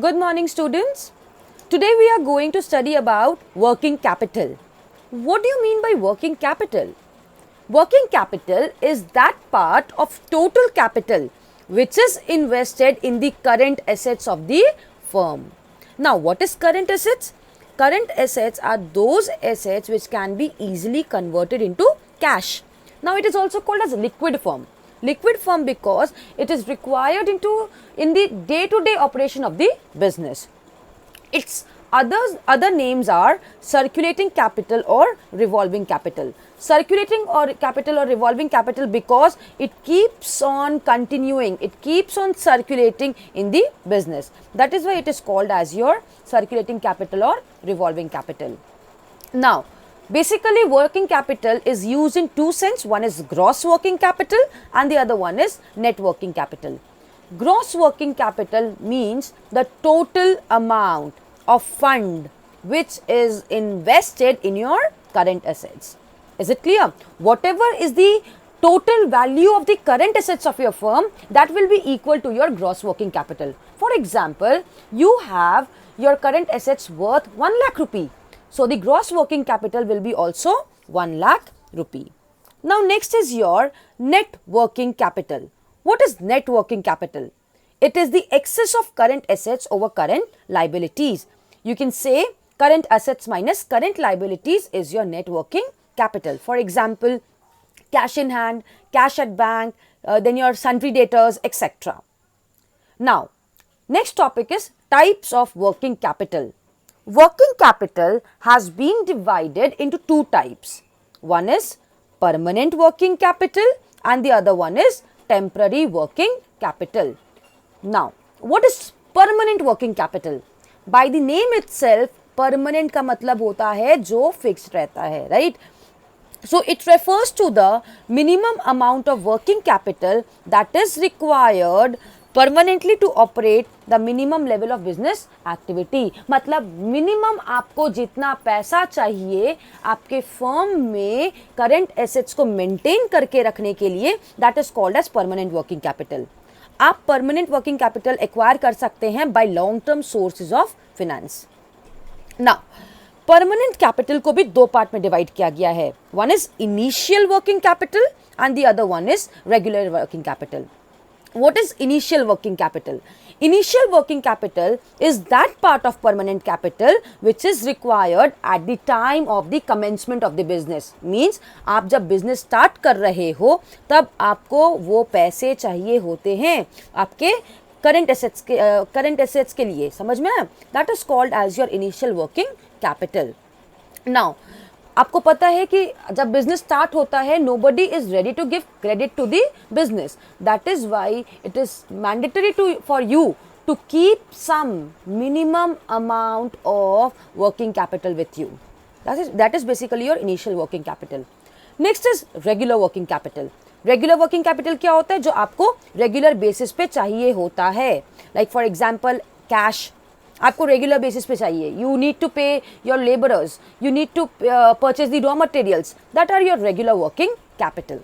Good morning, students. Today we are going to study about working capital. What do you mean by working capital? Working capital is that part of total capital which is invested in the current assets of the firm. Now, what is current assets? Current assets are those assets which can be easily converted into cash. Now, it is also called as liquid form. Liquid form because it is required in the day-to-day operation of the business. Its other names are circulating capital or revolving capital. Circulating or capital or revolving capital because it keeps on continuing, it keeps on circulating in the business. That is why it is called as your circulating capital or revolving capital. Now, basically working capital is used in two sense. One is gross working capital and the other one is net working capital. Gross working capital means the total amount of fund which is invested in your current assets. Is it clear? Whatever is the total value of the current assets of your firm, that will be equal to your gross working capital. For example, you have your current assets worth 1 lakh rupee. So, the gross working capital will be also 1 lakh rupee. Now, next is your net working capital. What is net working capital? It is the excess of current assets over current liabilities. You can say current assets minus current liabilities is your net working capital. For example, cash in hand, cash at bank, then your sundry debtors, etc. Now, next topic is types of working capital. Working capital has been divided into two types. One is permanent working capital and the other one is temporary working capital. Now, what is permanent working capital? By the name itself, permanent का मतलब होता है जो fixed रहता है, right? So, it refers to the minimum amount of working capital that is required permanently to operate the minimum level of business activity. मतलब minimum आपको जितना पैसा चाहिए आपके firm में current assets को maintain करके रखने के लिए, that is called as permanent working capital. आप permanent working capital acquire कर सकते हैं by long term sources of finance. Now, permanent capital को भी दो पार्ट में डिवाइड किया गया है. One is initial working capital and the other one is regular working capital. What is initial working capital? Initial working capital is that part of permanent capital which is required at the time of the commencement of the business. Means आप जब business start कर रहे हो तब आपको वो पैसे चाहिए होते हैं आपके current assets के लिए. समझ में आया? That is called as your initial working capital. Now, आपको पता है कि जब बिजनेस स्टार्ट होता है nobody is ready to give credit to the business. That is why it is mandatory for you to keep some minimum amount of working capital with you. That is basically your initial working capital. Next is regular working capital. Regular working capital क्या होता है? जो आपको regular basis पे चाहिए होता है. Like for example, cash. आपको रेगुलर बेसिस पे चाहिए. You need to pay your labourers, you need to purchase the raw materials. That are your regular working capital.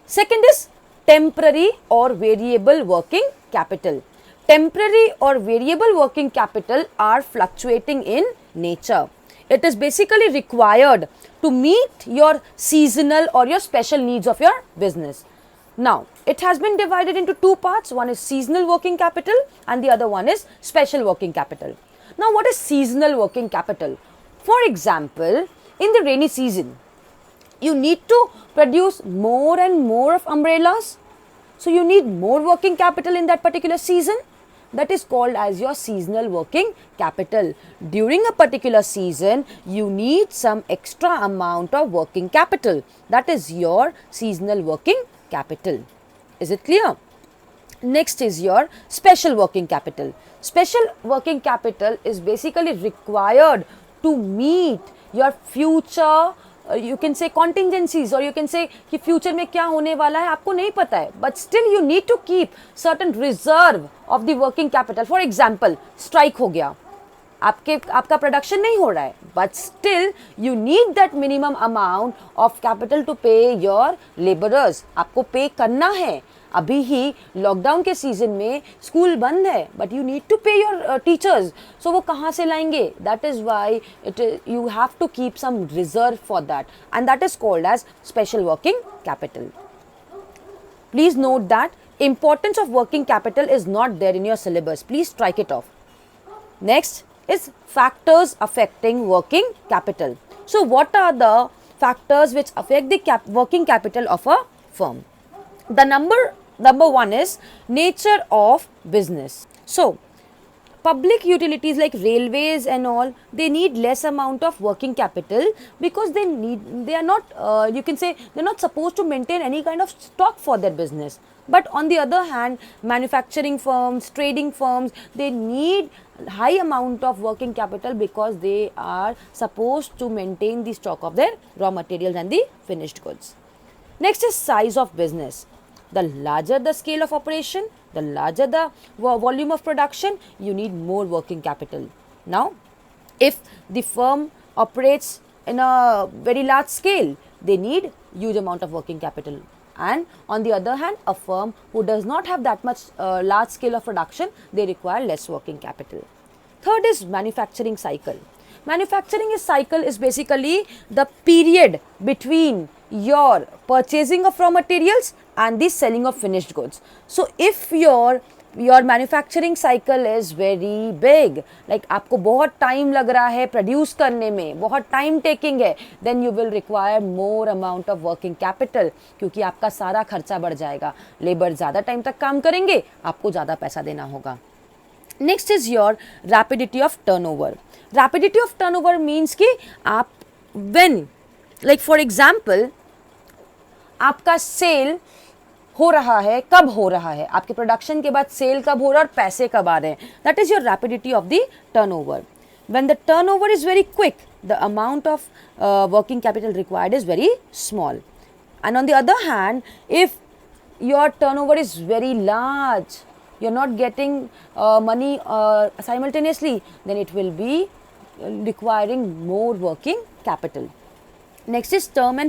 Second is temporary और वेरिएबल वर्किंग कैपिटल. टेम्पररी और variable working capital are fluctuating in nature. It is basically required to meet your seasonal or your special needs of your business. Now, it has been divided into two parts. One is seasonal working capital and the other one is special working capital. Now, what is seasonal working capital? For example, in the rainy season, you need to produce more and more of umbrellas. So, you need more working capital in that particular season. That is called as your seasonal working capital. During a particular season, you need some extra amount of working capital. That is your seasonal working capital. Is it clear? Next is your special working capital. Special working capital is basically required to meet your future you can say contingencies or you can say कि future में क्या होने वाला है आपको नहीं पता है, but still you need to keep certain reserve of the working capital. For example, strike हो गया, आपका प्रोडक्शन नहीं हो रहा है, but still you need that minimum amount of capital to pay your labourers. आपको पे करना है. अभी ही लॉकडाउन के सीजन में स्कूल बंद है, but you need to pay your teachers, so वो कहाँ से लाएंगे? That is why you have to keep some reserve for that, and that is called as special working capital. Please note that importance of working capital is not there in your syllabus. Please strike it off. Next is factors affecting working capital. So what are the factors which affect the working capital of a firm? The number one is nature of business. So public utilities like railways and all, they need less amount of working capital because they are not you can say they're not supposed to maintain any kind of stock for their business. But on the other hand, manufacturing firms, trading firms, they need high amount of working capital because they are supposed to maintain the stock of their raw materials and the finished goods. Next is size of business. The larger the scale of operation, the larger the volume of production, you need more working capital. Now, if the firm operates in a very large scale, they need huge amount of working capital. And on the other hand, a firm who does not have that much large scale of production, they require less working capital. Third is manufacturing cycle. Manufacturing cycle is basically the period between your purchasing of raw materials and the selling of finished goods. So if your manufacturing cycle is very big, like आपको बहुत time लग रहा है produce करने में, बहुत time taking है, then you will require more amount of working capital, क्योंकि आपका सारा खर्चा बढ़ जाएगा. लेबर ज़्यादा time तक काम करेंगे, आपको ज़्यादा पैसा देना होगा. Next is your rapidity of turnover. Rapidity of turnover means कि आप when, like for example, आपका सेल हो रहा है, कब हो रहा है, आपके प्रोडक्शन के बाद सेल कब हो रहा है और पैसे कब आ रहे हैं, that is your rapidity of the turnover. When the turnover is very quick, the amount of working capital required is very small. And on the other hand, if your turnover is very large, you are not getting money simultaneously, then it will be requiring more working capital. Next is term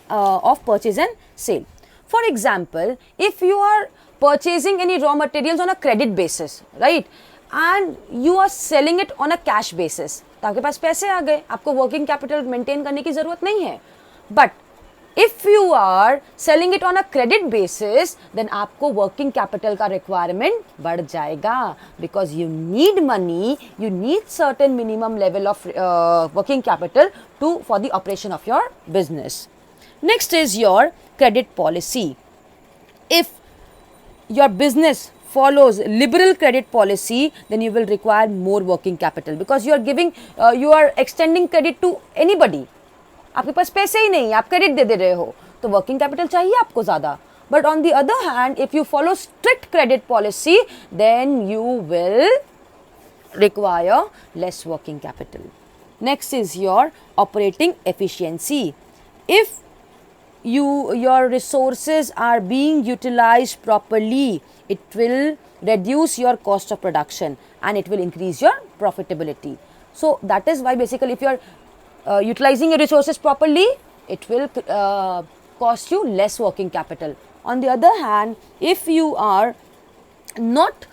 of purchase and sale. For example, if you are purchasing any raw materials on a credit basis, right, and you are selling it on a cash basis, तो आपके पास पैसे आ गए, आपको working capital maintain करने की जरूरत नहीं है. But if you are selling it on a credit basis, then आपको working capital का requirement बढ़ जाएगा, because you need money, you need certain minimum level of working capital for the operation of your business. Next is your credit policy. If your business follows liberal credit policy, then you will require more working capital, because you are extending credit to anybody. आपके पास पैसे ही नहीं, आप credit दे रहे हो, तो working capital चाहिए आपको ज़्यादा. But on the other hand, if you follow strict credit policy, then you will require less working capital. Next is your operating efficiency. If your resources are being utilized properly, it will reduce your cost of production and it will increase your profitability. So that is why basically if you are utilizing your resources properly, it will cost you less working capital. On the other hand, if you are not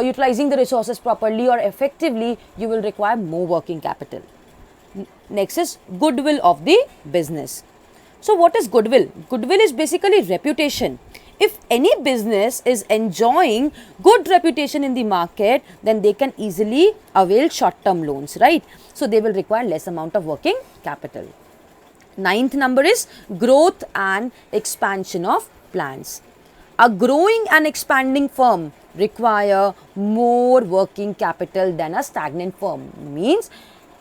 utilizing the resources properly or effectively, you will require more working capital. Next is goodwill of the business. So what is goodwill? Goodwill is basically reputation. If any business is enjoying good reputation in the market, then they can easily avail short-term loans, right? So they will require less amount of working capital. Ninth number is growth and expansion of plants. A growing and expanding firm require more working capital than a stagnant firm. Means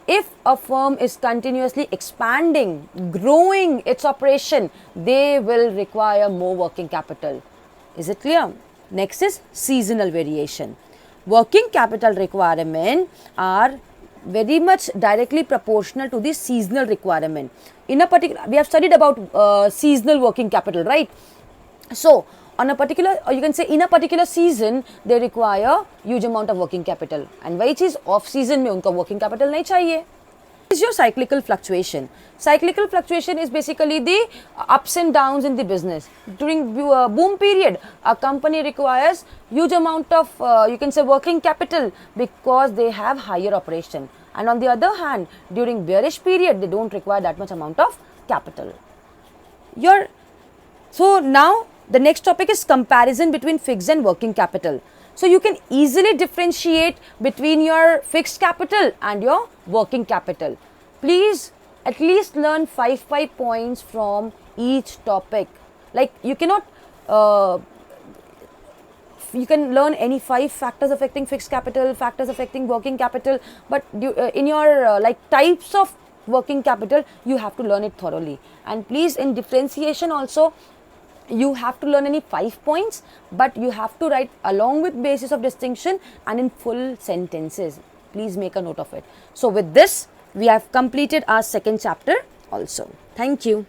if a firm is continuously expanding, growing its operation, they will require more working capital. Is it clear? Next is seasonal variation. Working capital requirement are very much directly proportional to the seasonal requirement. In a particular, we have studied about seasonal working capital, right? So on a particular, or you can say in a particular season, they require huge amount of working capital, and वही चीज off season में उनको working capital नहीं चाहिए. is your cyclical fluctuation? Cyclical fluctuation is basically the ups and downs in the business. During boom period, a company requires huge amount of you can say working capital because they have higher operation, and on the other hand, during bearish period, they don't require that much amount of capital. So now the next topic is comparison between fixed and working capital. So you can easily differentiate between your fixed capital and your working capital. Please at least learn 5 points from each topic. Like you cannot you can learn any 5 factors affecting fixed capital, factors affecting working capital, but in your like types of working capital, you have to learn it thoroughly. And please, in differentiation also, you have to learn any 5 points, but you have to write along with basis of distinction and in full sentences. Please make a note of it. So with this, we have completed our second chapter also. Thank you.